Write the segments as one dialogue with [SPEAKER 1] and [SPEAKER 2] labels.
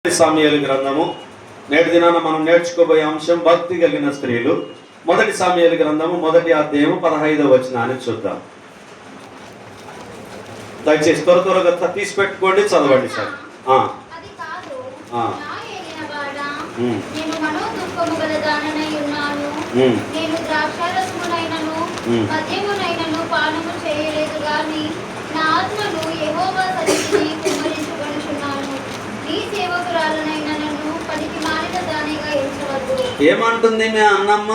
[SPEAKER 1] సామ్యుయేలు గ్రంథము నేటి దినాన మనం నేర్చుకోబోయే అంశం భక్తి కలిగిన స్త్రీలు. మొదటి సామ్యుయేలు గ్రంథము 1వ అధ్యాయము 15వ వచనాన్ని చూద్దాం. దయచేసి త్వరగా తీసి పెట్టుకోండి, చదవండి సార్. ఏమంటుంది మీ అన్నమ్మ?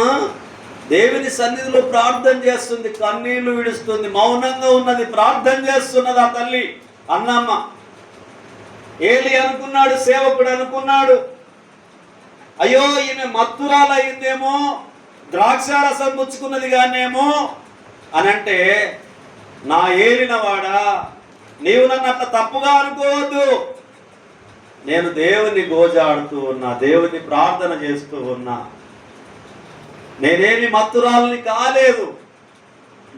[SPEAKER 1] దేవుని సన్నిధిలో ప్రార్థన చేస్తుంది, కన్నీళ్లు విడుస్తుంది, మౌనంగా ఉన్నది, ప్రార్థన చేస్తున్నది ఆ తల్లి అన్నమ్మ. ఏలి అనుకున్నాడు, సేవకుడు అనుకున్నాడు, అయ్యో ఈమె మత్తురాలు అయిందేమో, ద్రాక్షారసం పుచ్చుకున్నది కానేమో అని అంటే, నా ఏలిన వాడా, నీవు నన్ను అట్లా తప్పుగా అనుకోవద్దు. నేను దేవుని గోజాడుతూ ఉన్నా, దేవుని ప్రార్థన చేస్తూ ఉన్నా, నేనేమి మత్తురాలని కాలేదు,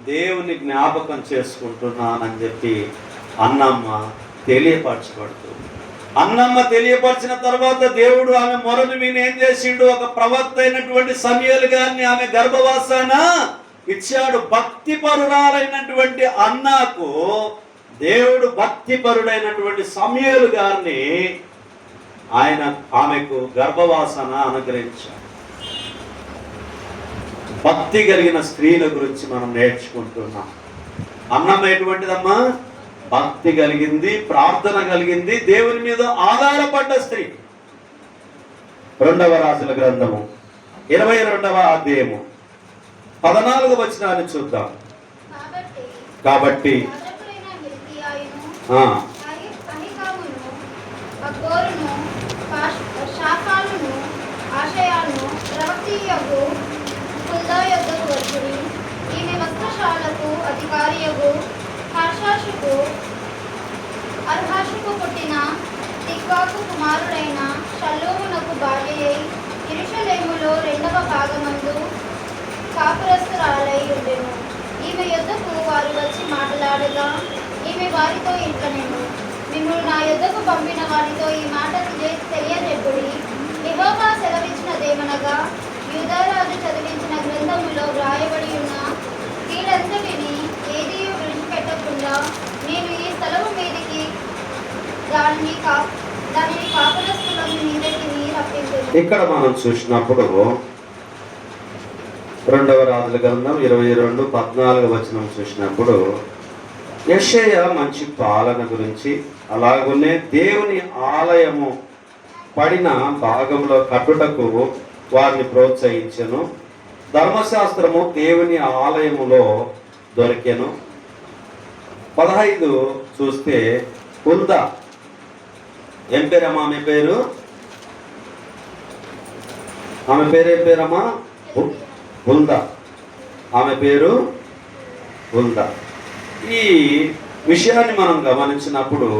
[SPEAKER 1] దేవుని జ్ఞాపకం చేసుకుంటున్నానని చెప్పి అన్నమ్మ తెలియపరచబడుతుంది. అన్నమ్మ తెలియపరిచిన తర్వాత దేవుడు ఆమె మొరను విని ఏం చేసిండు? ఒక ప్రవక్త అయినటువంటి సమూయేలు గారిని ఆమె గర్భవాసాన ఇచ్చాడు. భక్తిపరురాలైనటువంటి అన్నాకు దేవుడు భక్తిపరుడైనటువంటి సమూయేలు గారిని ఆమెకు గర్భవాసన అనుగ్రహించాడు. భక్తి కలిగిన స్త్రీల గురించి మనం నేర్చుకుంటున్నాం. అన్నం ఎటువంటిదమ్మా? భక్తి కలిగింది, ప్రార్థన కలిగింది, దేవుని మీద ఆధారపడ్డ స్త్రీ. 2వ రాజుల గ్రంథము 22వ అధ్యాయము 14వ వచనాన్ని చూద్దాం. కాబట్టి
[SPEAKER 2] ఈమె వస్త్రశాలకు అధికారియగు అర్హాషుకు పుట్టిన తిక్వాకు కుమారుడైన షల్లూమునకు భార్యయై యెరూషలేములో 2వ భాగమందు కాపురస్తురాలై ఉండెను. ఈమె యొద్దకు వారు వచ్చి మాట్లాడగా ఈమె వారితో ఇట్లనెను, మిమ్ములు నా యొద్దకు పంపిన వారితో ఈ మాట తెలియజెప్పుడి. యెహోవా సెలవిచ్చినదేమనగా, యూదారాజు చదివించిన గ్రంథములో వ్రాయబడి ఉన్న వీళ్ళంతటిని ఏదీ విడిచిపెట్టకుండా నేను ఈ స్థలము మీదికి దానిని కాపురస్తుల మీదకి రప్పించెదను.
[SPEAKER 1] ఇక్కడ మనం చూసినప్పుడు 2వ రాజుల గ్రంథం 22:14 వచనం చూసినప్పుడు యెషయా మంచి పాలన గురించి, అలాగనే దేవుని ఆలయము పడిన భాగంలో కట్టుటకు వారిని ప్రోత్సహించెను. ధర్మశాస్త్రము దేవుని ఆలయములో దొరికెను. 15 చూస్తే హుల్దా, ఏం పేరమ్మా ఆమె పేరు? ఆమె పేరు ఏం పేరమ్మా? హుల్దా. ఆమె పేరు హుల్దా. ఈ విషయాన్ని మనం గమనించినప్పుడు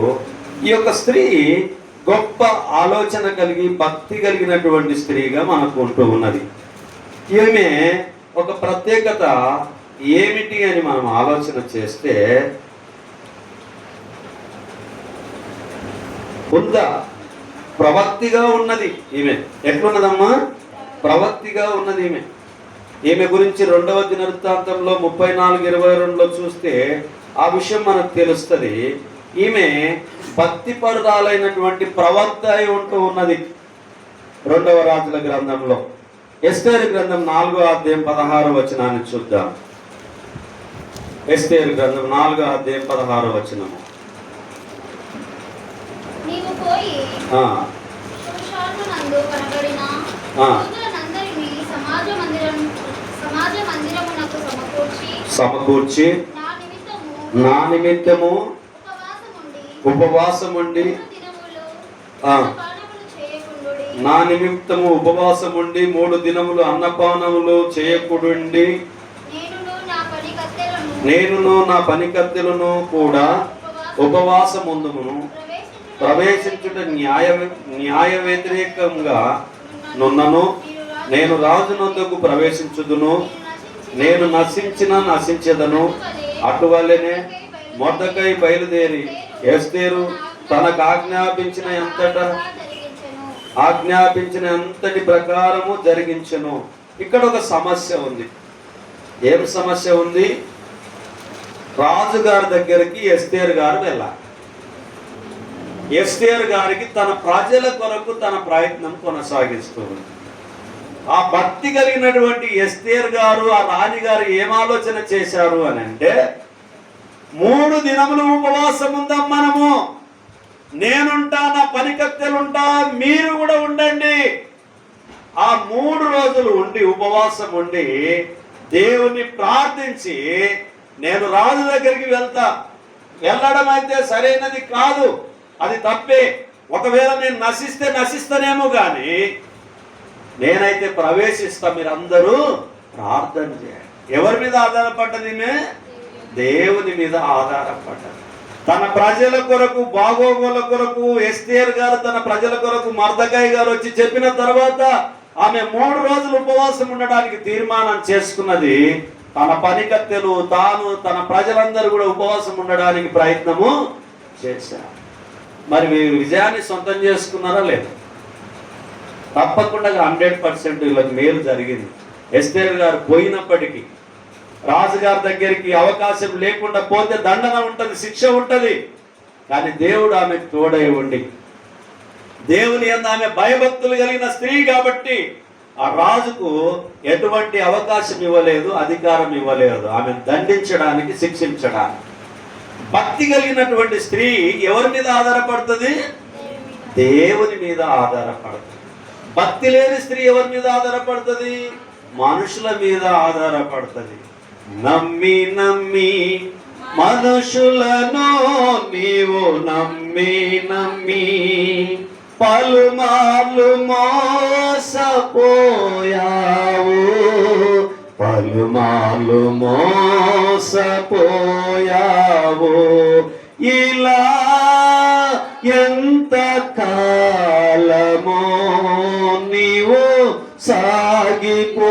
[SPEAKER 1] ఈ యొక్క స్త్రీ గొప్ప ఆలోచన కలిగి భక్తి కలిగినటువంటి స్త్రీగా మనకు ఉంటూ ఉన్నది. ఈమె ఒక ప్రత్యేకత ఏమిటి అని మనం ఆలోచన చేస్తే, హుల్దా ప్రవక్తిగా ఉన్నది. ఈమె ఎట్లున్నదమ్మా? ప్రవక్తిగా ఉన్నది. ఈమె గురించి 2వ దినవృత్తాంతంలో 34:22లో చూస్తే ఆ విషయం మనకు తెలుస్తుంది. ఈమె భక్తిపరురాలైనటువంటి ప్రవక్త అయి ఉంటూ ఉన్నది. 2వ రాజుల గ్రంథంలో ఎస్తేరు గ్రంథం 4వ అధ్యాయం 16వ వచనాన్ని చూద్దాం. ఎస్తేరు గ్రంథం 4వ అధ్యాయం 16వ వచనము.
[SPEAKER 2] నీవు పోయి షూషానునందు కనబడిన యూదులనందరినీ సమాజ మందిరమునకు సమకూర్చి నా నిమిత్తము ఉపవాసముండి నా నిమిత్తము ఉపవాసముండి 3 దినములు అన్నపానములు చేయకుడుండి, నేనును నా పనికత్తెలను కూడా ఉపవాసముందుమును. ప్రవేశించుట న్యాయ వ్యతిరేకంగా నున్నను. నేను రాజునందుకు ప్రవేశించుదును, నేను నశించెదను. అటువల్లనే మొర్దెకై బయలుదేరి ఎస్తేరు తనకు ఆజ్ఞాపించిన ఎంతటా ఆజ్ఞాపించిన అంతటి ప్రకారము జరిగించెను. ఇక్కడ ఒక సమస్య ఉంది. ఏం సమస్య ఉంది? రాజుగారి దగ్గరికి ఎస్తేరు గారు వెళ్ళాలి. ఎస్తేరు గారికి తన ప్రజల కొరకు తన ప్రయత్నం కొనసాగిస్తూ ఉంది. ఆ భక్తి కలిగినటువంటి ఎస్తేరు గారు, ఆ రాణిగారు ఏం ఆలోచన చేశారు అని అంటే, 3 దినములు ఉపవాసం ఉందాం మనము, నేనుంటా, నా పనికత్తెలుంటా, మీరు కూడా ఉండండి. ఆ 3 రోజులు ఉండి ఉపవాసం ఉండి దేవుని ప్రార్థించి నేను రాజు దగ్గరికి వెళ్తా. వెళ్ళడం అయితే సరైనది కాదు, అది తప్పే. ఒకవేళ నేను నశిస్తానేమో కానీ నేనైతే ప్రవేశిస్తా, మీరందరూ ప్రార్థన చేయండి. ఎవరి మీద ఆధారపడ్డది? దేవుని మీద ఆధారపడ్డది. తన ప్రజల కొరకు, బాగోగుల కొరకు ఎస్తేరు గారు తన ప్రజల కొరకు మర్దకాయి గారు వచ్చి చెప్పిన తర్వాత ఆమె 3 రోజులు ఉపవాసం ఉండడానికి తీర్మానం చేసుకున్నది. తన పనికత్తెలు, తాను, తన ప్రజలందరూ కూడా ఉపవాసం ఉండడానికి ప్రయత్నము చేశారు. మరి మీరు విజయాన్ని సొంతం చేసుకున్నారా లేదా? తప్పకుండా 100% వీళ్ళకి మేలు జరిగింది. ఎస్తేరు గారు పోయినప్పటికీ రాజుగారి దగ్గరికి అవకాశం లేకుండా పోతే దండన ఉంటుంది, శిక్ష ఉంటుంది. కానీ దేవుడు ఆమెకు తోడై ఉండి, దేవుని యందు ఆమె భయభక్తులు కలిగిన స్త్రీ కాబట్టి ఆ రాజుకు ఎటువంటి అవకాశం ఇవ్వలేదు, అధికారం ఇవ్వలేదు ఆమెను దండించడానికి, శిక్షించడానికి. భక్తి కలిగినటువంటి స్త్రీ ఎవరి మీద ఆధారపడుతుంది? దేవుని మీద ఆధారపడుతుంది. భక్తి లేని స్త్రీ ఎవరి మీద ఆధారపడుతుంది? మనుషుల మీద ఆధారపడుతుంది. నమ్మి నమ్మి మనుషులను నీవు నమ్మి నమ్మి పలుమార్లు మోసపోయావు, పలుమార్లు మోసపోయావు. ఇలా ఎంత కాలమో నీవు సాగిపోదువు.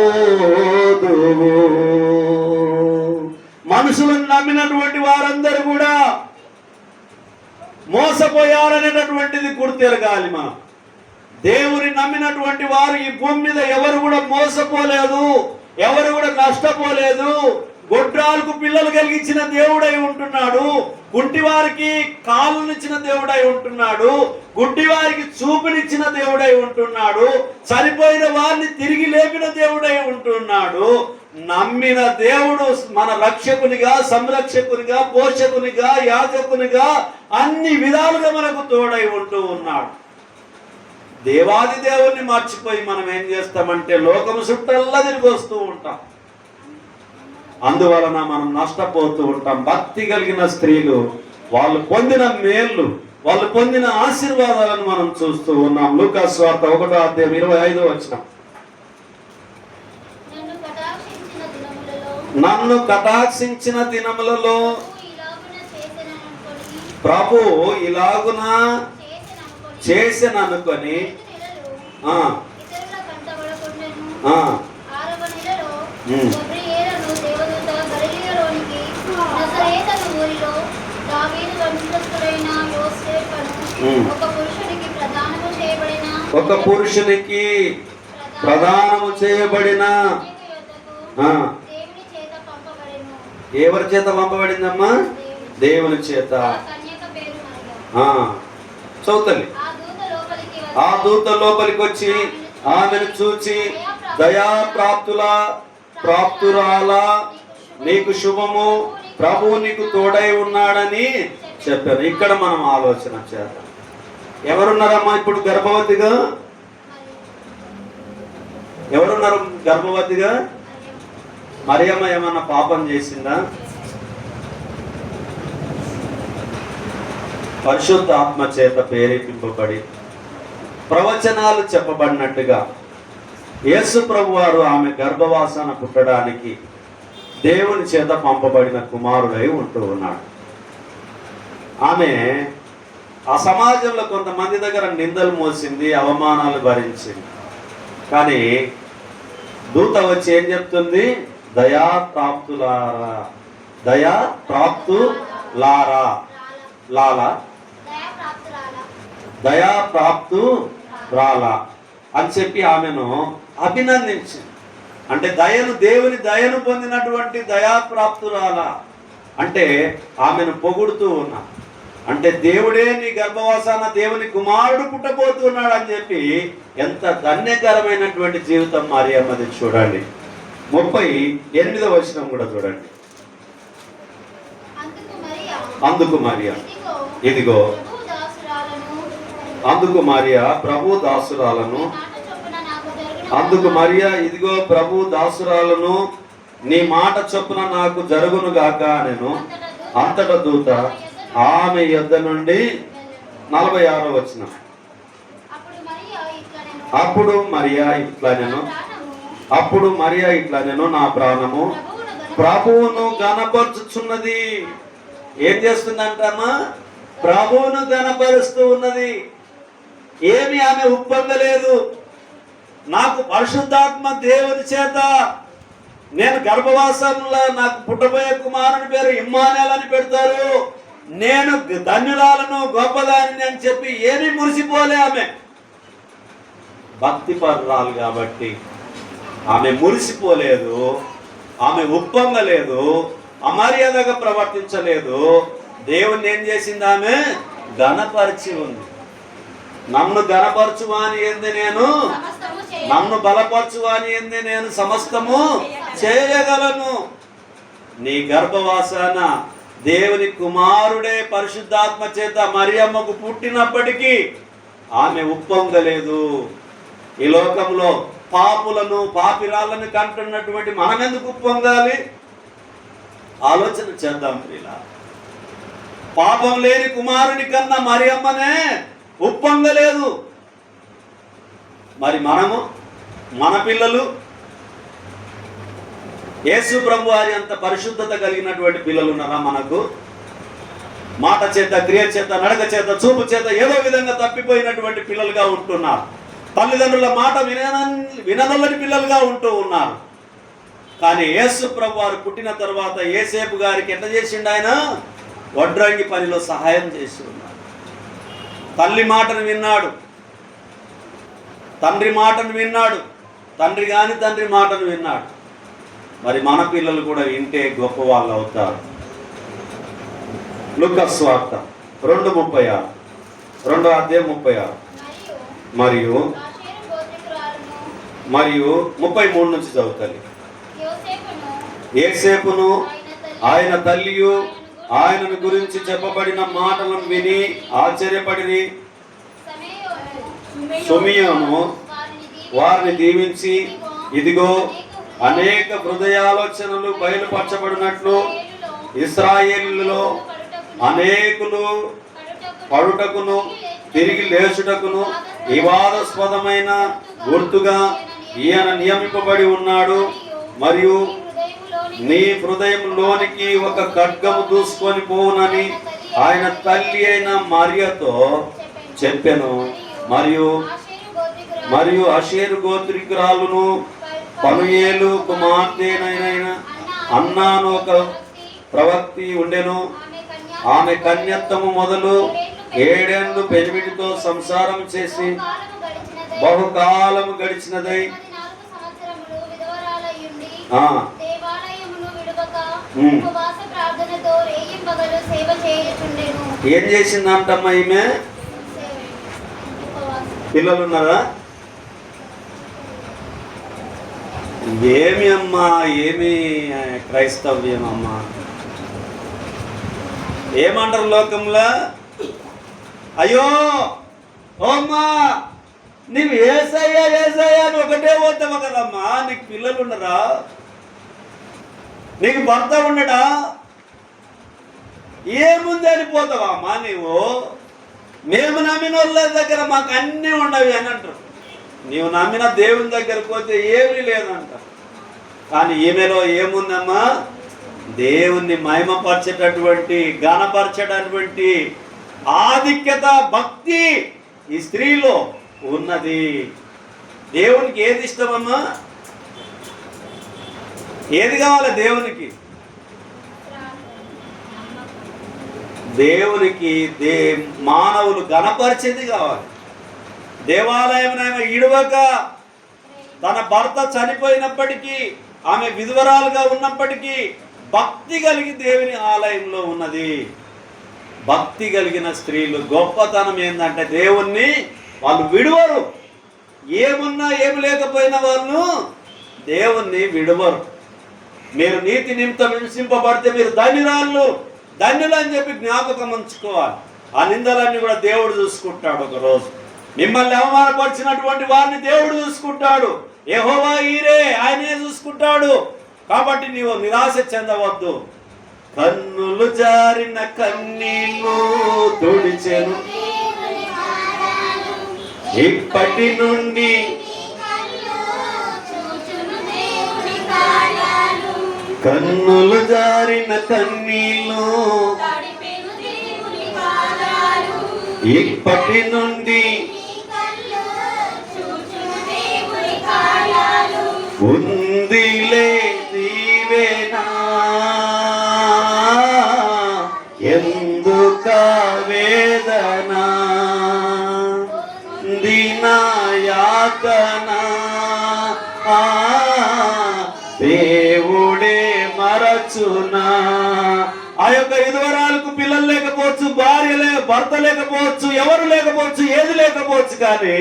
[SPEAKER 2] మనుషులను నమ్మినటువంటి వారందరూ కూడా మోసపోయారనేటటువంటిది గుర్తెరగాలి. మనం దేవుని నమ్మినటువంటి వారు ఈ భూమి మీద ఎవరు కూడా మోసపోలేదు, ఎవరు కూడా నష్టపోలేదు. గొడ్రాలకు పిల్లలు కలిగించిన దేవుడై ఉంటున్నాడు, కుంటివారికి కాళ్ళనిచ్చిన దేవుడై ఉంటున్నాడు, గుడ్డివారికి చూపునిచ్చిన దేవుడై ఉంటున్నాడు, చనిపోయిన వారిని తిరిగి లేపిన దేవుడై ఉంటున్నాడు. నమ్మిన దేవుడు మన రక్షకునిగా, సంరక్షకునిగా, పోషకునిగా, యాజకునిగా అన్ని విధాలుగా మనకు తోడై ఉంటూ ఉన్నాడు. దేవాది దేవుణ్ణి మర్చిపోయి మనం ఏం చేస్తామంటే లోకము చుట్టల్లా తిరిగి వస్తూ ఉంటాం. అందువలన మనం నష్టపోతూ ఉంటాం. భక్తి కలిగిన స్త్రీలు వాళ్ళు పొందిన మేళ్ళు, వాళ్ళు పొందిన ఆశీర్వాదాలను మనం చూస్తూ ఉన్నాం. లూకా సువార్త 1:25 నన్ను కటాక్షించిన దినములలో ప్రభు ఇలాగున చేసిననుకొని ఒక పురుషునికి ప్రదానము చేయబడిన ఎవరి చేత పంపబడిందమ్మా? దేవుని చేత. చదువుతల్లి. ఆ దూత లోపలికి వచ్చి ఆమెను చూచి, దయాప్రాప్తురాలా నీకు శుభము, ప్రభువు నీకు తోడై ఉన్నాడని చెప్పారు. ఇక్కడ మనం ఆలోచన చేద్దాం. ఎవరున్నారమ్మా ఇప్పుడు గర్భవతిగా? ఎవరున్నారు గర్భవతిగా? మరియమ్మ ఏమన్నా పాపం చేసిందా? పరిశుద్ధ ఆత్మ చేత ప్రేరేపింపబడి ప్రవచనాలు చెప్పబడినట్టుగా యేసు ప్రభు వారు ఆమె గర్భవాసన పుట్టడానికి దేవుని చేత పంపబడిన కుమారుడై ఉంటూ ఉన్నాడు. ఆమె ఆ సమాజంలో కొంతమంది దగ్గర నిందలు మోసింది, అవమానాలు భరించింది. కానీ దూత వచ్చి ఏం చెప్తుంది? దయాప్రాప్తులారా, దయాప్రాప్తులారా, దయాప్రాప్తు
[SPEAKER 1] రాలా అని చెప్పి ఆమెను అభినందించింది. అంటే దేవుని దయను పొందినటువంటి దయాప్రాప్తురాలా అంటే ఆమెను పొగుడుతూ ఉన్నా. అంటే దేవుడే నీ గర్భవాసాన దేవుని కుమారుడు పుట్టబోతున్నాడు అని చెప్పి ఎంత ధన్యకరమైనటువంటి జీవితం మరియమ్మది చూడండి. 38వ వచనం కూడా చూడండి. అందుకు మరియా ఇదిగో అందుకు మరియా ప్రభు దాసురాలను అందుకు మరియా ఇదిగో ప్రభు దాసురాలను నీ మాట చొప్పున నాకు జరుగును గాక నేను అంతట దూత ఆమె యొద్ద నుండి 46వ వచనం. అప్పుడు మరియా ఇట్లా నేను నా ప్రాణము ప్రభువును గణపరుచుచున్నది. ఏం చేస్తుందంటమ్మా? ప్రభువును గణపరుస్తూ ఉన్నది. ఏమి ఆమె ఉప్పొంగలేదు. నాకు పరిశుద్ధాత్మ దేవుని చేత నేను గర్భవాసంలో నాకు పుట్టబోయే కుమారుని పేరు ఇమ్మానుయేల్ అని పెడతారు, నేను ధన్యురాలను గొప్పదాన్ని అని చెప్పి ఏమీ మురిసిపోలే. ఆమె భక్తి పరురాలు కాబట్టి ఆమె మురిసిపోలేదు, ఆమె ఉప్పొంగలేదు, అమర్యాదగా ప్రవర్తించలేదు. దేవుణ్ణి ఏం చేసింది? ఆమె ఘనపరిచి ఉంది. నన్ను ఘనపరచువాని ఏంది నేను, నన్ను బలపరచువాని ఏంది నేను సమస్తము చేయగలను. నీ గర్భవాసాన దేవుని కుమారుడే పరిశుద్ధాత్మ చేత మరియమ్మకు పుట్టినప్పటికీ ఆమె ఉప్పొంగలేదు. ఈ లోకంలో పాపులను పాపిరాళ్ళను కంటున్నటువంటి మనం ఎందుకు ఉప్పొంగాలి? ఆలోచన చేద్దాం ప్రియులా. పాపం లేని కుమారుని కన్నా మరియమ్మనే ఉప్పొంగలేదు. మరి మనము, మన పిల్లలు యేసు ప్రభు వారి అంత పరిశుద్ధత కలిగినటువంటి పిల్లలు ఉన్నారా మనకు? మాట చేత, క్రియ చేత, నడక చేత, చూపు చేత ఏదో విధంగా తప్పిపోయినటువంటి పిల్లలుగా ఉంటున్నారు. తల్లిదండ్రుల మాట వినదొల్లని పిల్లలుగా ఉంటూ ఉన్నారు. కానీ యేసు ప్రభు వారు పుట్టిన తర్వాత యేసేపు గారికి ఎట్లా చేసిండు? ఆయన వడ్రంగి పనిలో సహాయం చేసి ఉన్నాడు. తల్లి మాటను విన్నాడు, తండ్రి మాటను విన్నాడు, తండ్రి కాని తండ్రి మాటను విన్నాడు. మరి మన పిల్లలు కూడా వింటే గొప్ప వాళ్ళు అవుతారు. లూకా సువార్త 2:36, 2వ అధ్యాయం 36 మరియు 33 నుంచి చదువుతాను. యేసేపును ఆయన తల్లియు ఆయనను గురించి చెప్పబడిన మాటలను విని ఆశ్చర్యపడి సిమియోను వారిని దీవించి, ఇదిగో అనేక హృదయాలోచనలు బయలుపరచబడినట్లు ఇశ్రాయేలులో అనేకులు పడుటకును తిరిగి లేచుటకును వివాదాస్పదమైన గుర్తుగా ఈయన నియమింపబడి ఉన్నాడు. మరియు నీ హృదయంలోనికి ఒక ఖడ్గము దూసుకొని పోవునని ఆయన తల్లి అయిన మరియతో చెప్పెను. మరియు ఆషేరు గోత్రికురాలును పనుయేలు కుమార్తెనైన అన్నాను ఒక ప్రవక్తి ఉండెను. ఆమె కన్యత్వము మొదలు 7 ఏళ్ళు పెనిమిటితో సంసారం చేసి బహుకాలము గడిచినదై ఏం చేసిందంటమ్మా ఈమె? పిల్లలున్నారా? ఏమి అమ్మా, ఏమి క్రైస్తవ్యం అమ్మా? ఏమంటారు లోకంలో? అయ్యో ఓమ్మా నీవు ఏసయ్యా ఏసయ్యా అని ఒకటే పోతావు కదమ్మా, నీకు పిల్లలు ఉండరా? నీకు భర్త ఉండడా? ఏముంది అని పోతావా అమ్మా నీవు? మేము నమ్మిన వాళ్ళ దగ్గర మాకు అన్నీ ఉండవి అని అంటారు. నీవు నమ్మిన దేవుని దగ్గరకు పోతే ఏమీ లేదంట. కానీ ఈమెలో ఏముందమ్మా? దేవుణ్ణి మహిమపరచేటటువంటి, ఘనపరచేటటువంటి ఆధిక్యత, భక్తి ఈ స్త్రీలో ఉన్నది. దేవునికి ఏది ఇష్టమమ్మా? ఏది కావాలి దేవునికి? దేవునికి మానవులు ఘనపరిచేది కావాలి. దేవాలయం ఆమె ఈడవక, తన భర్త చనిపోయినప్పటికీ, ఆమె విధవరాలుగా ఉన్నప్పటికీ భక్తి కలిగి దేవుని ఆలయంలో ఉన్నది. భక్తి కలిగిన స్త్రీలు గొప్పతనం ఏంటంటే దేవుణ్ణి వాళ్ళు విడువరు. ఏమున్నా ఏమి లేకపోయినా వాళ్ళు దేవుణ్ణి విడువరు. మీరు నీతి నిమిత్తం హింసింపబడితే మీరు ధన్యులు అని చెప్పి జ్ఞాపకం ఉంచుకోవాలి. ఆ నిందలన్నీ కూడా దేవుడు చూసుకుంటాడు. ఒకరోజు మిమ్మల్ని అవమానపరిచినటువంటి వారిని దేవుడు చూసుకుంటాడు. యెహోవా ఈరే, ఆయనే చూసుకుంటాడు. కాబట్టి నీవు నిరాశ చెందవద్దు. కన్నులు జారిన కన్నీళ్ళు తుడిచెను, ఇప్పటి నుండి కన్నులు జారిన కన్నీళ్ళు ఇప్పటి నుండి ఉందిలే దీవెనా, ఎందుక వేదన దినాయాతన, దేవుడే మరచునా. ఆ యొక్క విధవరాలకు పిల్లలు లేకపోవచ్చు, భర్త లేకపోవచ్చు, ఎవరు లేకపోవచ్చు, ఏది లేకపోవచ్చు, కానీ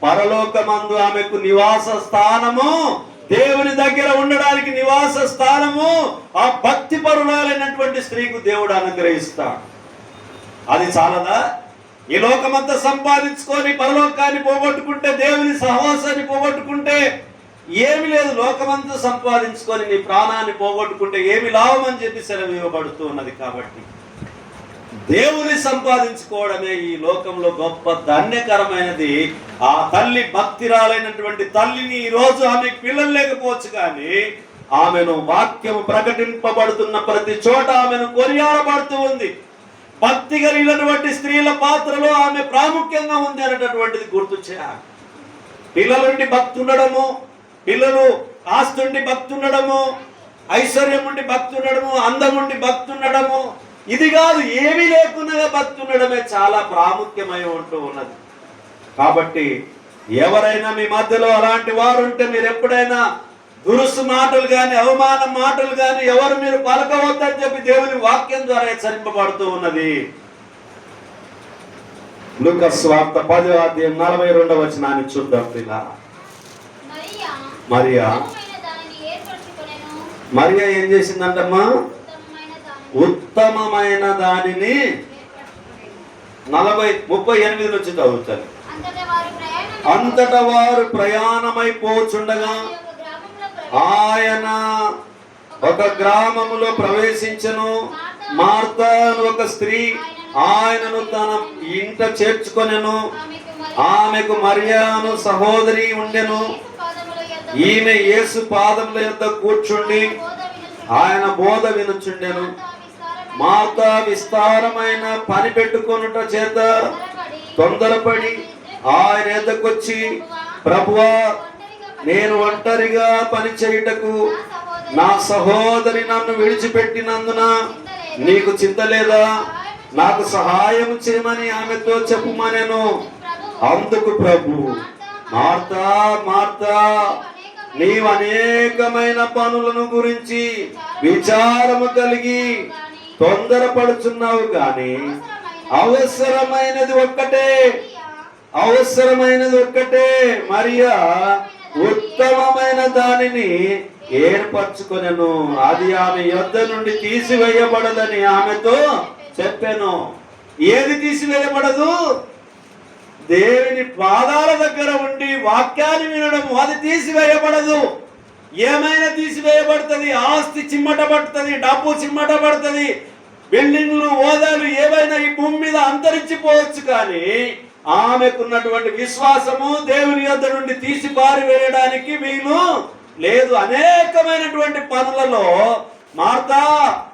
[SPEAKER 1] పరలోకమందు ఆమెకు నివాస స్థానము, దేవుని దగ్గర ఉండడానికి నివాస స్థానము ఆ భక్తి పరురాలైనటువంటి స్త్రీకు దేవుడు అనుగ్రహిస్తాడు. అది చాలదా? ఈ లోకమంతా సంపాదించుకొని పరలోకాన్ని పోగొట్టుకుంటే, దేవుని సహవాసాన్ని పోగొట్టుకుంటే ఏమి లేదు. లోకమంతా సంపాదించుకొని నీ ప్రాణాన్ని పోగొట్టుకుంటే ఏమి లాభం అని చెప్పి సెలవు ఇవ్వబడుతూ ఉన్నది. కాబట్టి దేవుని సంపాదించుకోవడమే ఈ లోకంలో గొప్ప ధన్యకరమైనది. ఆ తల్లి భక్తిరాలైనటువంటి తల్లిని ఈరోజు ఆమెకు పిల్లలు లేకపోవచ్చు, కానీ ఆమెను వాక్యము ప్రకటింపబడుతున్న ప్రతి చోట ఆమెను కొనియాడబడుతూ ఉంది. భక్తి కలిగినటువంటి స్త్రీల పాత్రలో ఆమె ప్రాముఖ్యంగా ఉంది అనేటటువంటిది గుర్తు చేయాలి. పిల్లలుండి భక్తి ఉండడము, పిల్లలు ఆస్తుండి భక్తి ఉండడము, ఐశ్వర్యం ఉండి భక్తి ఉండడము, అందం ఉండి భక్తి ఉండడము, ఇది కాదు, ఏమీ లేకుండా భక్తి ఉండడమే చాలా ప్రాముఖ్యమై ఉంటూ ఉన్నది. కాబట్టి ఎవరైనా మీ మధ్యలో అలాంటి వారు ఉంటే మీరు ఎప్పుడైనా దురుసు మాటలు కానీ, అవమాన మాటలు కానీ ఎవరు మీరు పలకవద్దని చెప్పి దేవుని వాక్యం ద్వారా హెచ్చరింపబడుతూ ఉన్నది. లూకాసు వార్త 10వ అధ్యాయం 42వ వచనాన్ని చూద్దాం. మరియా ఏం చేసిందంటమ్మా? ఉత్తమమైన దానిని 38 నుంచి చదువుతారు. అంతటా వారు ప్రయాణమైపోచుండగా ఆయన ఒక గ్రామములో ప్రవేశించెను. మార్తా అను ఒక స్త్రీ ఆయనను తన ఇంట చేర్చుకొనెను. ఆమెకు మరియాను సహోదరి ఉండెను. ఈమె యేసు పాదముల యొద్ద కూర్చుండి ఆయన బోధ వినుచుండెను. మార్తా విస్తారమైన పని పెట్టుకొనుట చేత తొందరపడి ఆయన ఎద్దకొచ్చి, ప్రభువా, నేను ఒంటరిగా పని చేయుటకు నా సహోదరి నన్ను విడిచిపెట్టినందున నీకు చింత లేదా? నాకు సహాయం చేయమని ఆమెతో చెప్పుమనెను. అందుకు ప్రభు, మార్తా మార్తా, నీవు అనేకమైన పనులను గురించి విచారము కలిగి తొందరపడుచున్నావు, కానీ అవసరమైనది ఒక్కటే. మరియా ఉత్తమమైన దానిని ఏర్పరచుకొనెను, అది ఆమె యొద్ద నుండి తీసివేయబడదని ఆమెతో చెప్పాను. ఏది తీసివేయబడదు? దేవుని పాదాల దగ్గర ఉండి వాక్యాన్ని వినడము, అది తీసివేయబడదు. ఏమైనా తీసివేయబడుతుంది. ఆస్తి చిమ్మటబడుతుంది, డబ్బు చిమ్మటబడుతుంది, బిల్డింగ్లు, హోదాలు ఏవైనా ఈ భూమి మీద అంతరించిపోవచ్చు, కానీ ఆమెకున్నటువంటి విశ్వాసము దేవుని యొద్ద నుండి తీసి పారివేయడానికి వీలు లేదు. అనేకమైనటువంటి పనులలో మార్తా,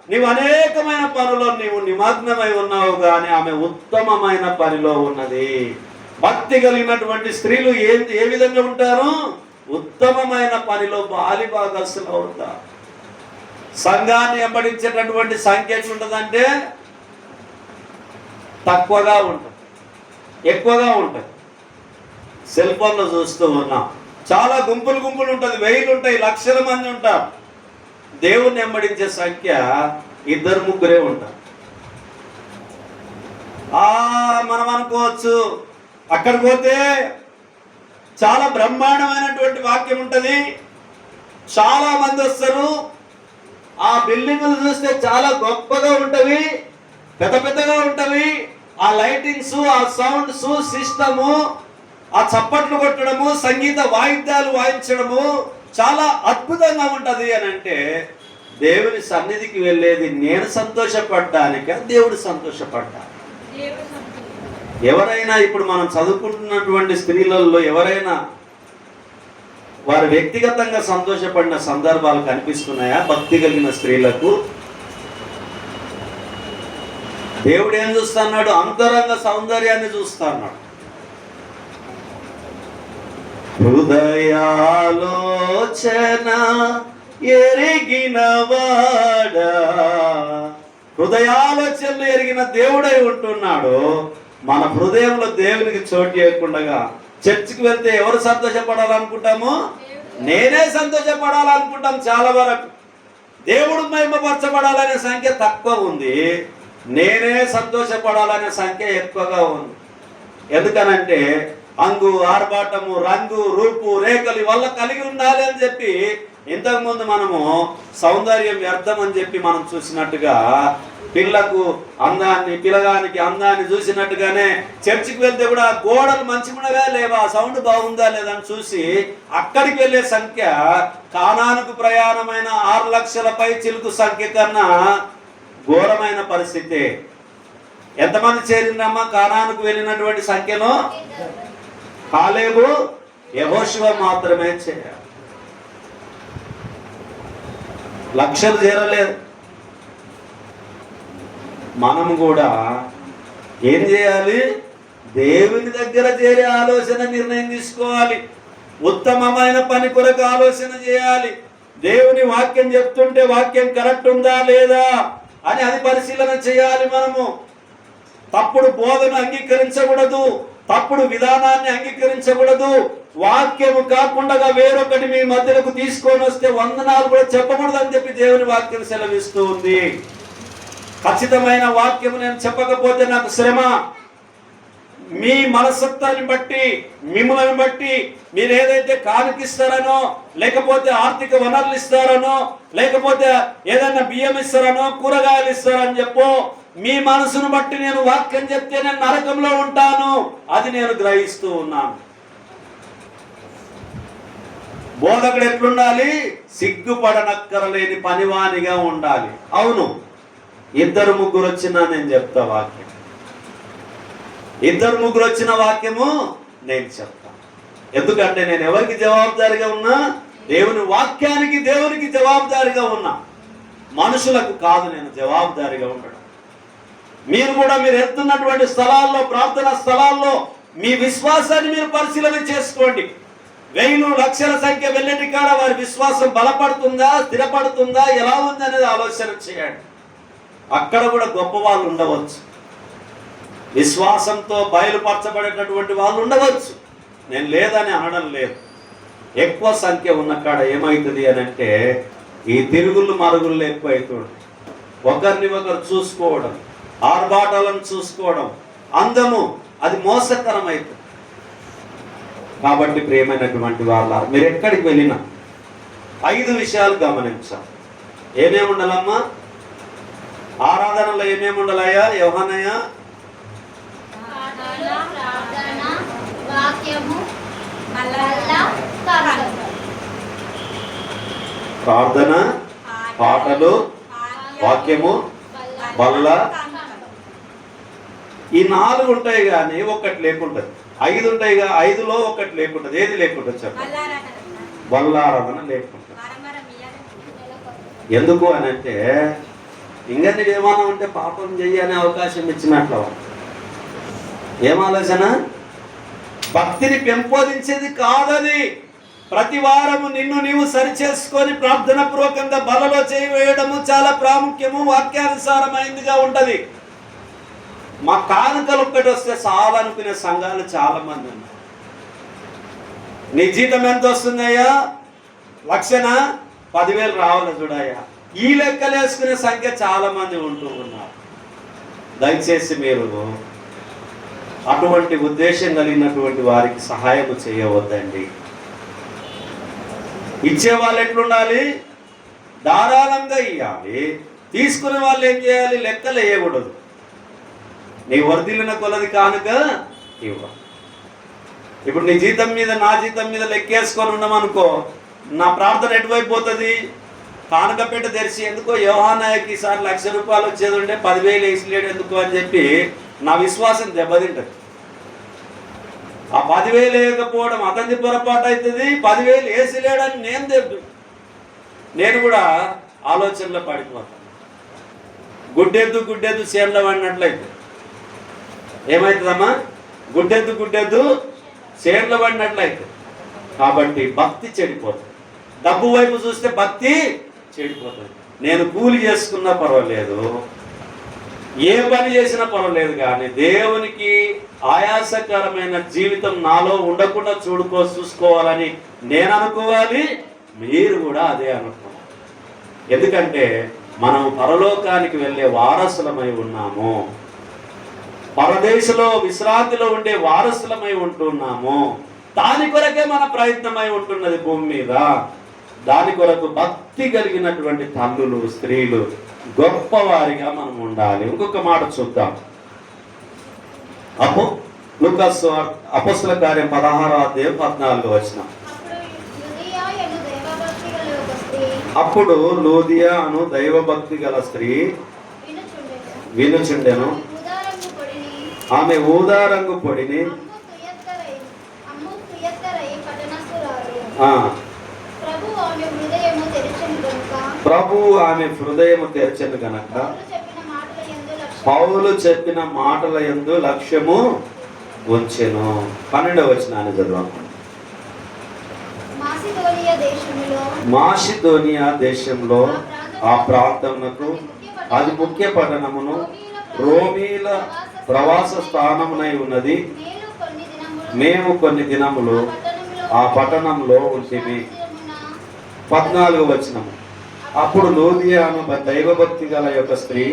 [SPEAKER 1] నీవు అనేకమైన పనుల్లో నీవు నిమగ్నమై ఉన్నావు, కానీ ఆమె ఉత్తమమైన పనిలో ఉన్నది. భక్తి కలిగినటువంటి స్త్రీలు ఏ విధంగా ఉంటారు? ఉత్తమమైన పనిలో బాలిభాగస్సులు అవుతారు. సంఘాన్ని వెంబడించేటటువంటి సంఖ్య ఎట్లుంటుందంటే తక్కువగా ఉంటుంది, ఎక్కువగా ఉంటుంది. సెల్ ఫోన్లో చూస్తూ ఉన్నాం. చాలా గుంపులు గుంపులు ఉంటుంది, వేలు ఉంటాయి, లక్షల మంది ఉంటారు. దేవుణ్ణి వెంబడించే సంఖ్య 2-3 ఉంటారు. మనం అనుకోవచ్చు అక్కడికి పోతే చాలా బ్రహ్మాండమైనటువంటి వాక్యం ఉంటుంది, చాలా మంది వస్తారు, ఆ బిల్డింగులు చూస్తే చాలా గొప్పగా ఉంటవి, పెద్ద పెద్దగా ఉంటవి, ఆ లైటింగ్స్, ఆ సౌండ్స్ సిస్టము, ఆ చప్పట్లు కొట్టడము, సంగీత వాయిద్యాలు వాయించడము చాలా అద్భుతంగా ఉంటది అని అంటే, దేవుని సన్నిధికి వెళ్ళేది నేను సంతోషపడ్డానిక, దేవుడు సంతోషపడ్డా? ఎవరైనా ఇప్పుడు మనం చదువుకుంటున్నటువంటి స్త్రీలలో ఎవరైనా వారు వ్యక్తిగతంగా సంతోషపడిన సందర్భాలు కనిపిస్తున్నాయా? భక్తి కలిగిన స్త్రీలకు దేవుడు ఏం చూస్తున్నాడు? అంతరంగ సౌందర్యాన్ని చూస్తున్నాడు. హృదయాలోచన ఎరిగినవాడా, హృదయాలోచనలు ఎరిగిన దేవుడై ఉంటున్నాడు. మన హృదయంలో దేవునికి చోటు చేయకుండా చర్చికి వెళ్తే ఎవరు సంతోషపడాలనుకుంటాము? నేనే సంతోషపడాలనుకుంటాం. చాలా వరకు దేవుడు మహిమపరచబడాలనే సంఖ్య తక్కువ ఉంది, నేనే సంతోషపడాలనే సంఖ్య ఎక్కువగా ఉంది. ఎందుకనంటే అంగు, ఆర్భాటము, రంగు, రూపు, రేఖలు వల్ల కలిగి ఉండాలి అని చెప్పి ఇంతకుముందు మనము సౌందర్యం వ్యర్థం అని చెప్పి మనం చూసినట్టుగా పిల్లగానికి అందాన్ని చూసినట్టుగానే చర్చికి వెళ్తే కూడా గోడలు మంచిగా లేవా, సౌండ్ బాగుందా లేదని చూసి అక్కడికి వెళ్ళే సంఖ్య కానానుకు ప్రయాణమైన 6 లక్షల పై చిలుకు సంఖ్య కన్నా ఘోరమైన పరిస్థితి. ఎంతమంది చేరిందమ్మా కానానుకు వెళ్ళినటువంటి సంఖ్యలో? కాలేబు, యెహోషువ మాత్రమే చేరారు. లక్షలు చేరలేదు. మనం కూడా ఏం చేయాలి? దేవుని దగ్గర చేరే ఆలోచన నిర్ణయం తీసుకోవాలి. ఉత్తమమైన పని కొరకు ఆలోచన చేయాలి. దేవుని వాక్యం చెప్తుంటే వాక్యం కరెక్ట్ ఉందా లేదా అని అది పరిశీలన చేయాలి. మనము తప్పుడు బోధను అంగీకరించకూడదు, తప్పుడు విధానాన్ని అంగీకరించకూడదు. వాక్యము కాకుండా వేరొకటి మీ మధ్యలోకి తీసుకొని వస్తే వందనాలు కూడా చెప్పకూడదు అని చెప్పి దేవుని వాక్యం సెలవిస్తూ ఉంది. ఖచ్చితమైన వాక్యము నేను చెప్పకపోతే నాకు శ్రమ. మీ మనస్తత్వాన్ని బట్టి, మిమ్మల్ని బట్టి మీరు ఏదైతే కానుకిస్తారనో, లేకపోతే ఆర్థిక వనరులు ఇస్తారనో, లేకపోతే ఏదైనా బియ్యం ఇస్తారనో, కూరగాయలు ఇస్తారని చెప్పు, మీ మనసును బట్టి నేను వాక్యం చెప్తే నేను నరకంలో ఉంటాను, అది నేను గ్రహిస్తూ ఉన్నాను. బోధకుడు ఎట్లుండాలి? సిగ్గుపడనక్కరలేని పనివానిగా ఉండాలి. అవును, 2-3 వచ్చినా నేను చెప్తా వాక్యం. 2-3 వచ్చిన వాక్యము నేను చెప్తాను. ఎందుకంటే నేను ఎవరికి జవాబుదారిగా ఉన్నా? దేవుని వాక్యానికి, దేవునికి జవాబుదారిగా ఉన్నా, మనుషులకు కాదు నేను జవాబుదారిగా ఉండడం. మీరు కూడా మీరు వెళ్తున్నటువంటి స్థలాల్లో, ప్రార్థనా స్థలాల్లో మీ విశ్వాసాన్ని మీరు పరిశీలన చేసుకోండి. 1000 లక్షల సంఖ్య వెళ్ళేటి కాడ వారి విశ్వాసం బలపడుతుందా, స్థిరపడుతుందా, ఎలా ఉంది అనేది ఆలోచన చేయండి. అక్కడ కూడా గొప్ప వాళ్ళు ఉండవచ్చు, విశ్వాసంతో బయలుపరచబడేటటువంటి వాళ్ళు ఉండవచ్చు. నేను లేదని అనడం లేదు. ఎక్కువ సంఖ్య ఉన్న కాడ ఏమవుతుంది అని అంటే ఈ తిరుగుళ్ళు మరుగుళ్ళు ఎక్కువైతుంది. ఒకరిని ఒకరు చూసుకోవడం, ఆర్భాటాలను చూసుకోవడం, అందము, అది మోసకరం అవుతుంది. కాబట్టి ప్రియమైనటువంటి వాళ్ళ, మీరు ఎక్కడికి వెళ్ళినా 5 విషయాలు గమనించాలి. ఏమేమి ఉండాలమ్మా? ఆరాధనలో ఏమేమి ఉండాలయ్యా యోహానయ్య? ప్రార్థన, పాటలు, వాక్యము, బల్ల. ఈ 4 ఉంటాయి కానీ ఒక్కటి లేకుంటది. 5 ఉంటాయిగా, 5లో ఒకటి లేకుంటది. ఏది లేకుంటది చెప్పండి? బల్లారాధన లేకుంటది. ఎందుకు అని అంటే ఇంకా నీవేమన్నా ఉంటే పాపం చెయ్యనే అవకాశం ఇచ్చినట్లు. ఏం ఆలోచన? భక్తిని పెంపొందించేది కాదది. ప్రతి వారము నిన్ను నీవు సరిచేసుకొని ప్రార్థన పూర్వకంగా బలలో చేయి వేయడము చాలా ప్రాముఖ్యము, వాక్యానుసారమైనదిగా ఉంటది. మా కానుకలు ఒక్కటి వస్తే చాలు అనుకునే సంఘాలు చాలా మంది ఉన్నారు. నీ జీతం ఎంత వస్తుందయ్యా? 1,10,000 రావాలి చూడయ్యా. ఈ లెక్కలు వేసుకునే సంఖ్య చాలా మంది ఉంటూ ఉన్నారు. దయచేసి మీరు అటువంటి ఉద్దేశం కలిగినటువంటి వారికి సహాయం చేయవద్దండి. ఇచ్చే వాళ్ళు ఎట్లుండాలి? ధారాళంగా ఇవ్వాలి. తీసుకునే వాళ్ళు ఏం చేయాలి? లెక్కలు వేయకూడదు. నీ వర్ధిల్లిన కొలది కానుక ఇవ్వాలి. ఇప్పుడు నీ జీతం మీద నా జీతం మీద లెక్కేసుకొని ఉన్నామనుకో, నా ప్రార్థన ఎటువైపు పోతుంది? కానుకపేట తెరిచి ఎందుకో యోహానాయకి ఈసారి 1,00,000 రూపాయలు వచ్చేది ఉంటే 10,000 వేసిలేడు ఎందుకు అని చెప్పి నా విశ్వాసం దెబ్బతింటది. ఆ 10,000 వేయకపోవడం అతని పొరపాటు అవుతుంది. 10,000 వేసిలేడని నేను కూడా ఆలోచనలో పడిపోతాను. గుడ్డెద్దు చేనులో పడినట్లయితే ఏమవుతుందమ్మా? గుడ్డెద్దు చేనులో పడినట్లయితే. కాబట్టి భక్తి చెడిపోతుంది. డబ్బు వైపు చూస్తే భక్తి చెడిపోతుంది. నేను కూలి చేసుకున్నా పర్వాలేదు, ఏ పని చేసినా పర్వాలేదు, కానీ దేవునికి ఆయాసకరమైన జీవితం నాలో ఉండకుండా చూసుకోవాలని నేను అనుకోవాలి, మీరు కూడా అదే అనుకోవాలి. ఎందుకంటే మనం పరలోకానికి వెళ్ళే వారసులమై ఉన్నాము. పరదేశంలో విశ్రాంతిలో ఉండే వారసులమై ఉంటున్నాము. దాని కొరకే మన ప్రయత్నమై ఉంటున్నది భూమి మీద. దాని కొరకు భక్తి కలిగినటువంటి తల్లులు, స్త్రీలు గొప్పవారిగా మనం ఉండాలి. ఇంకొక మాట చూద్దాం. లూకాసు అపోస్తల కార్యం 16వ అధ్యాయం 14వ వచనం. అప్పుడు లూదియా అను దైవభక్తి గల స్త్రీ వినుచుండెను. ఆమె ఊదారంగు పొడిని ప్రభువు ఆమె హృదయము తెరచెను గనక పౌలు చెప్పిన మాటల యందు లక్ష్యము ఉంచెను. 12వ వచనాన్ని చదువు. మాసిదోనియా దేశంలో ఆ ప్రాంతమునకు అది ముఖ్య పట్టణమును రోమీల ప్రవాస స్థానమునై ఉన్నది. మేము కొన్ని దినములు ఆ పట్టణంలో ఉంటిమి. 14వ వచనము. అప్పుడు లూదియాను దైవభక్తి గల యొక్క స్త్రీ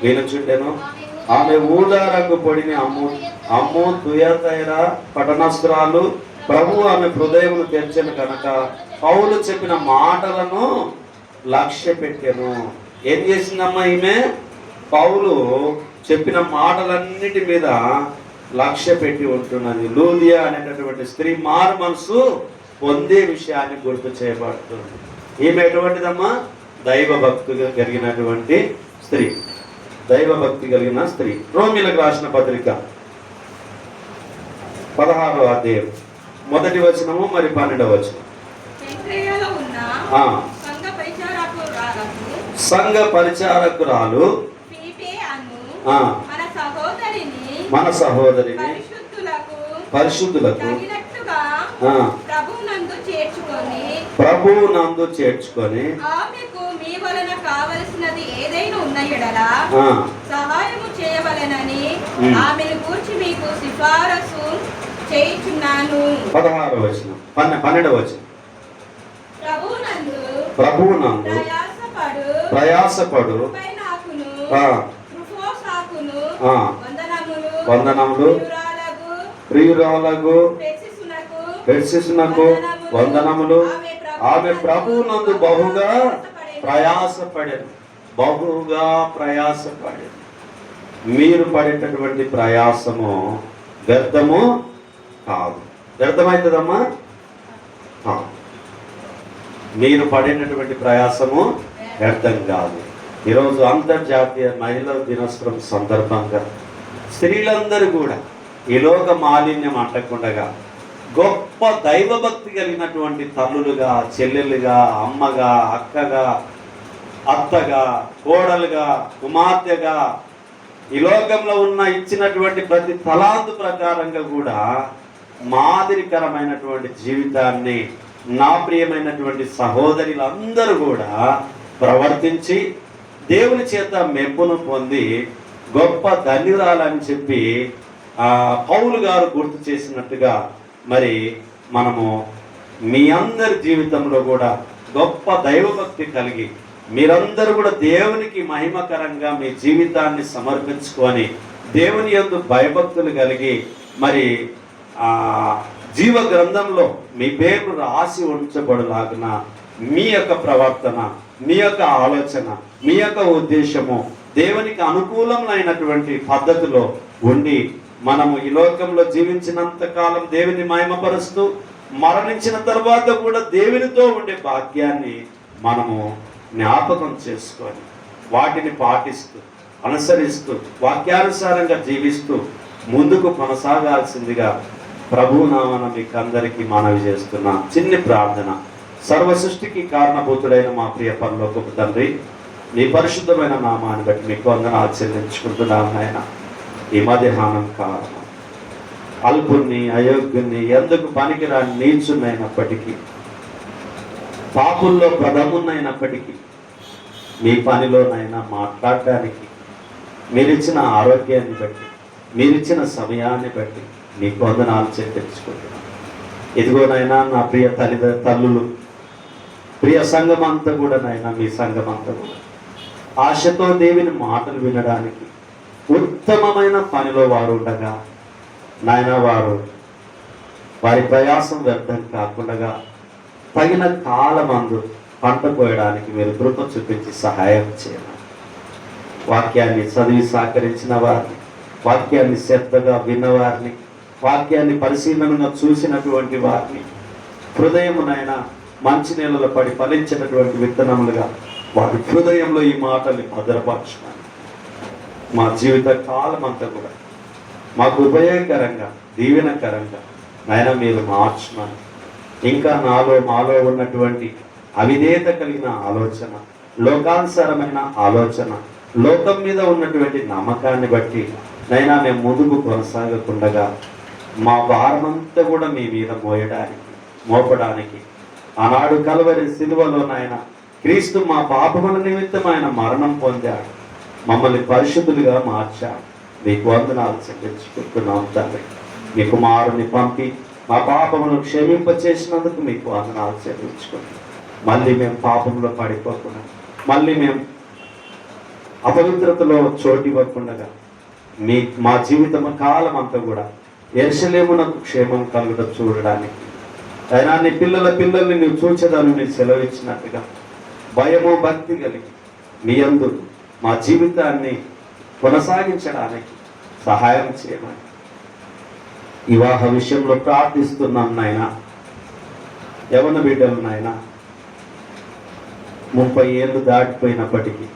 [SPEAKER 1] వినుచుండెను. ఆమె ఊదారంగు పొడిని అమ్ము తుయతైర పట్టణస్తురాలు. ప్రభు ఆమె హృదయమును తెర్చెను కనుక పౌలు చెప్పిన మాటలను లక్ష్య పెట్టెను. ఏం చేసిందమ్మా ఈమె? పౌలు చెప్పిన మాటలన్నిటి మీద లక్ష్య పెట్టి ఉంటున్నది. లూదియా అనేటటువంటి స్త్రీ మారు మనసు పొందే విషయాన్ని గుర్తు చేయబడుతుంది. ఈమె ఎటువంటిదమ్మా? దైవభక్తి కలిగినటువంటి స్త్రీ, దైవభక్తి కలిగిన స్త్రీ. రోమీలకు రాసిన పత్రిక 16వ అధ్యాయం 1వ వచనము మరి 12వ వచనం. సంఘ పరిచారకురాలు మన సహోదరిని పరిశుద్ధులకు ప్రభువునందు చేర్చుకొని
[SPEAKER 3] ఆమెకు మీ వలన కావలసినది ఏదైనా ఉన్న యెడల సహాయము చేయవలెనని ఆమెను గూర్చి మీకు సిఫారసు చేయుచున్నాను.
[SPEAKER 1] 16వ వచనం 12వ వచనం. ప్రభువునందు ప్రయాసపడు వందనములు ప్రియురాలకు పెర్సిసునకు వందనములు. ఆమె ప్రభువునందు బహుగా ప్రయాసపడెను. మీరు పడేటటువంటి ప్రయాసము వ్యర్థము కాదు. వ్యర్థమవుతుందమ్మా? మీరు పడేటటువంటి ప్రయాసము వ్యర్థం కాదు. ఈరోజు అంతర్జాతీయ మహిళా దినోత్సవం సందర్భంగా స్త్రీలందరూ కూడా ఈ లోక మాలిన్యం అంటకుండగా గొప్ప దైవభక్తి కలిగినటువంటి తల్లులుగా, చెల్లెలుగా, అమ్మగా, అక్కగా, అత్తగా, కోడలుగా, కుమార్తెగా ఈ లోకంలో ఉన్న ఇచ్చినటువంటి ప్రతి తలాంతు ప్రకారంగా కూడా మాదిరికరమైనటువంటి జీవితాన్ని నా ప్రియమైనటువంటి సహోదరులందరూ కూడా ప్రవర్తించి దేవుని చేత మెప్పును పొంది గొప్ప ధన్యురాలని చెప్పి పౌలు గారు గుర్తు చేసినట్టుగా మరి
[SPEAKER 2] మనము మీ అందరి జీవితంలో కూడా గొప్ప దైవభక్తి కలిగి మీరందరూ కూడా దేవునికి మహిమకరంగా మీ జీవితాన్ని సమర్పించుకొని దేవుని యందు భయభక్తులు కలిగి మరి జీవ గ్రంథంలో మీ పేరు రాసి ఉంచబడులాగున మీ యొక్క ప్రవర్తన, మీ యొక్క ఆలోచన, మీ యొక్క ఉద్దేశము దేవునికి అనుకూలమైనటువంటి పద్ధతిలో ఉండి మనము ఈ లోకంలో జీవించినంత కాలం దేవుని మహిమపరుస్తూ మరణించిన తర్వాత కూడా దేవునితో ఉండే భాగ్యాన్ని మనము జ్ఞాపకం చేసుకొని వాటిని పాటిస్తూ అనుసరిస్తూ వాక్యానుసారంగా జీవిస్తూ ముందుకు కొనసాగాల్సిందిగా ప్రభునామన మీకు అందరికీ మనవి చేస్తున్నా. చిన్ని ప్రార్థన. సర్వ సృష్టికి కారణభూతుడైన మా ప్రియ పరలోకపు తండ్రి, నీ పరిశుద్ధమైన నామాన్ని బట్టి మీకు వందనాలు చెల్లించుకుంటున్నాను నాయన. ఈ మధ్యాహ్నం కాలం అల్పుణ్ణి, అయోగ్యుణ్ణి, ఎందుకు పనికిరాని నీచున్నైనప్పటికీ, పాపుల్లో ప్రథమున్నైనప్పటికీ మీ పనిలోనైనా మాట్లాడడానికి మీరిచ్చిన ఆరోగ్యాన్ని బట్టి, మీరిచ్చిన సమయాన్ని బట్టి నీకు వందనాలు చెల్లించుకుంటున్నాను. ఇదిగోనైనా నా ప్రియ తల్లులు, ప్రియ సంఘం అంతా కూడా నైనా మీ సంఘం అంతా కూడా ఆశతో దేవుని మాటలు వినడానికి ఉత్తమమైన పనిలో వారు ఉండగా నాయన వారి ప్రయాసం వ్యర్థం కాకుండా తగిన కాలమందు పంట కోయడానికి మీరు కృప చూపించి సహాయం చేయాలి. వాక్యాన్ని చదివి సహకరించిన వారిని, వాక్యాన్ని శ్రద్ధగా విన్నవారిని, వాక్యాన్ని పరిశీలనగా చూసినటువంటి వారిని హృదయమునైనా మంచి నీళ్ళలో పడి ఫలించినటువంటి విత్తనములుగా వారి హృదయంలో ఈ మాటల్ని భద్రపరచుకోండి. మా జీవిత కాలం అంతా కూడా మాకు ఉపయోగకరంగా, దీవెనకరంగా నాయన మీరు మార్చుమని, ఇంకా మాలో ఉన్నటువంటి అవిధేయత కలిగిన ఆలోచన, లోకానుసారమైన ఆలోచన, లోకం మీద ఉన్నటువంటి నమ్మకాన్ని బట్టి నైనా మేము ముందుకు కొనసాగకుండా మా భారమంతా కూడా మీ మీద మోపడానికి ఆనాడు కల్వరి సిలువలో నాయన క్రీస్తు మా పాపముల నిమిత్తం ఆయన మరణం పొందాడు, మమ్మల్ని పరిశుద్ధులుగా మార్చాడు. మీకు వందనాలు చెల్లించుకుంటున్నాం తండ్రి. మీ కుమారుని పంపి మా పాపములను క్షమింపచేసినందుకు మీకు వందనాలు చెల్లించుకుంటున్నాం. మళ్ళీ మేము పాపంలో పడిపోకుండా, మళ్ళీ మేము అపవిత్రతలో చోటు ఇవ్వకుండా మా జీవితం కాలం అంతా కూడా యెరూషలేమునకు క్షేమం కలుగుట చూడడానికి అయినా నీ పిల్లల్ని నువ్వు చూచేదాన్ని నీకు సెలవిచ్చినట్టుగా భయము భక్తి కలిగి నీ యందు మా జీవితాన్ని కొనసాగించడానికి సహాయం చేయమని వివాహ విషయంలో ప్రార్థిస్తున్నాం నాయన. యవన బిడ్డలు నాయన 30 ఏళ్ళు దాటిపోయినప్పటికీ,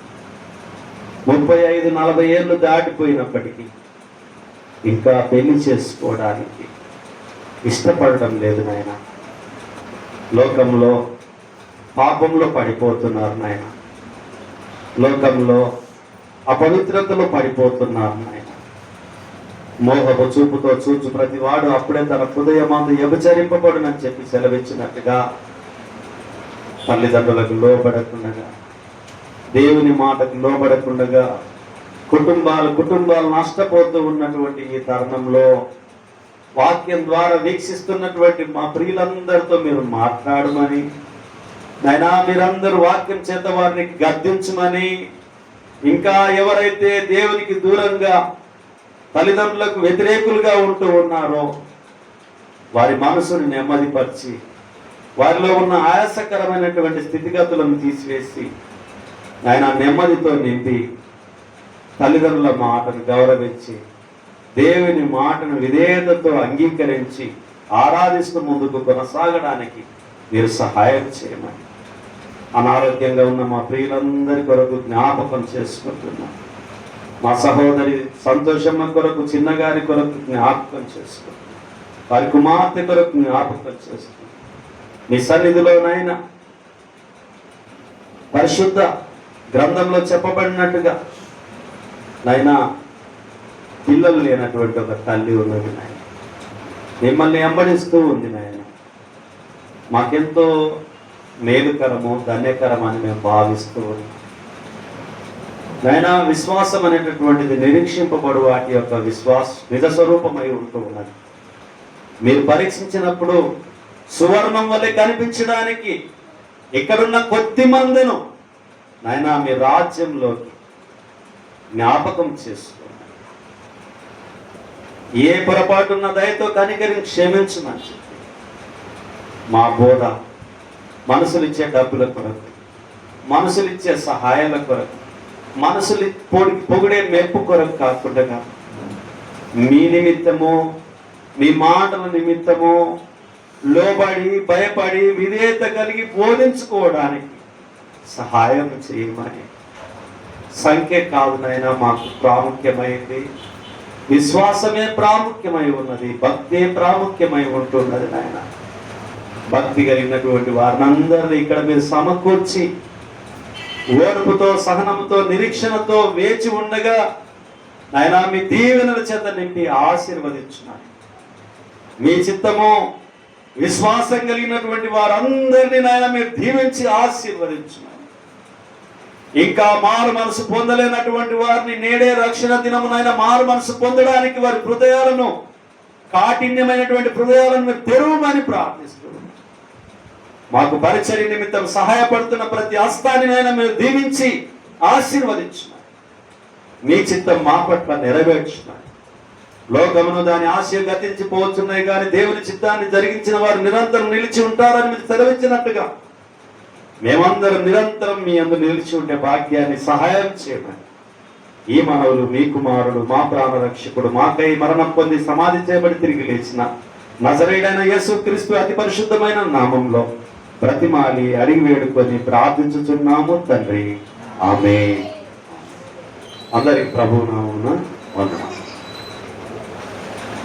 [SPEAKER 2] 35-40 ఏళ్ళు దాటిపోయినప్పటికీ ఇంకా పెళ్లి చేసుకోవడానికి ఇష్టపడటం లేదు నాయన. లోకంలో పాపంలో పడిపోతున్నారు నాయన, లోకంలో అపవిత్రతలో పడిపోతున్నారు నాయన. మోహపు చూపుతో చూచు ప్రతివాడు అప్పుడే తన హృదయమందు వ్యభిచరింపబడునని చెప్పి సెలవిచ్చినట్టుగా తల్లిదండ్రులకు లోబడకుండా, దేవుని మాటకు లోబడకుండా కుటుంబాలు నష్టపోతూ ఉన్నటువంటి ఈ తరుణంలో వాక్యం ద్వారా వీక్షిస్తున్నటువంటి మా ప్రియులందరితో మీరు మాట్లాడమని నాయనా, మీరందరూ వాక్యం చేత వారిని గద్దించమని, ఇంకా ఎవరైతే దేవునికి దూరంగా తల్లిదండ్రులకు వ్యతిరేకులుగా ఉంటూ ఉన్నారో వారి మనసును నెమ్మదిపరిచి వారిలో ఉన్న ఆయాసకరమైనటువంటి స్థితిగతులను తీసివేసి ఆయన నెమ్మదితో నింపి తల్లిదండ్రుల మాటను గౌరవించి దేవుని మాటను విధేయతతో అంగీకరించి ఆరాధిస్తూ ముందుకు కొనసాగడానికి మీరు సహాయం చేయమని అనారోగ్యంగా ఉన్న మా ప్రియులందరి కొరకు జ్ఞాపకం చేసుకుంటున్నాం. మా సహోదరి సంతోషమ్మ కొరకు, చిన్నగారి కొరకు జ్ఞాపకం చేసుకుంటున్నాం. వారి కుమార్తె కొరకు జ్ఞాపకం చేసుకుంటున్నాం. మీ సన్నిధిలోనైనా పరిశుద్ధ గ్రంథంలో చెప్పబడినట్టుగా నైనా పిల్లలు లేనటువంటి ఒక తల్లి ఉన్నది నాయన, మిమ్మల్ని వెంబడిస్తూ ఉంది నాయన. మాకెంతో మేలుకరము, ధన్యకరం అని మేము భావిస్తూ ఉన్నాం నాయన. విశ్వాసం అనేటటువంటిది నిరీక్షింపబడు వాటి యొక్క నిజ స్వరూపమై ఉంటూ ఉన్నది. మీరు పరీక్షించినప్పుడు సువర్ణం వల్లే కనిపించడానికి ఇక్కడున్న కొద్ది మందిను నాయనా మీ రాజ్యంలోకి జ్ఞాపకం చేసుకోండి. ఏ పొరపాటున్న దయతో కనికరిని క్షమించమని చెప్పి మా బోధ మనసులు ఇచ్చే డబ్బుల కొరకు, మనసులు ఇచ్చే సహాయాల కొరకు, మనసులు పొగిడే మెప్పు కొరకు కాకుండా మీ నిమిత్తము, మీ మాటల నిమిత్తము లోబడి భయపడి విధేయత కలిగి బోధించుకోవడానికి సహాయం చేయమని. సంఖ్య కాదు నాయనా మాకు ప్రాముఖ్యమైంది, విశ్వాసమే ప్రాముఖ్యమై ఉన్నది, భక్తే ప్రాముఖ్యమై ఉంటున్నది నాయన. భక్తి కలిగినటువంటి వారిని అందరినీ ఇక్కడ మీరు సమకూర్చి ఓర్పుతో, సహనంతో, నిరీక్షణతో వేచి ఉండగా నాయన మీ దీవెనల చేత నింపి ఆశీర్వదించున్నాను. మీ చిత్తము విశ్వాసం కలిగినటువంటి వారందరినీ నాయన మీరు దీవించి ఆశీర్వదించున్నాను. ఇంకా మారు మనసు పొందలేనటువంటి వారిని నేడే రక్షణ దినమునైనా మారు మనసు పొందడానికి వారి హృదయాలను, కాఠిన్యమైనటువంటి హృదయాలను మీరు తెరవమని ప్రార్థిస్తున్నాను. మాకు పరిచర్య నిమిత్తం సహాయపడుతున్న ప్రతి హస్తానినైనా మీరు దీవించి ఆశీర్వదించున్నారు. మీ చిత్తం మా పట్ల నెరవేర్చున్నారు. లోకమును దాని ఆశ గతించిపోతున్నాయి కానీ దేవుని చిత్తాన్ని జరిగించిన వారు నిరంతరం నిలిచి ఉంటారని మీరు సెలవించినట్టుగా మేమందరం నిరంతరం మీ అందు నిలిచి ఉండే భాగ్యాన్ని సహాయం చేయమని ఈ మనవులు మీ కుమారుడు, మా ప్రాణరక్షకుడు, మాకై మరణం పొంది సమాధి చేయబడి తిరిగి లేచిన నజరేయుడైన యేసుక్రీస్తు అతి పరిశుద్ధమైన నామంలో ప్రతిమాలి అడిగి వేడుకొని ప్రార్థించుచున్నాము తండ్రి. ఆమేన్. అందరికి ప్రభువు నామమున వందనాలు.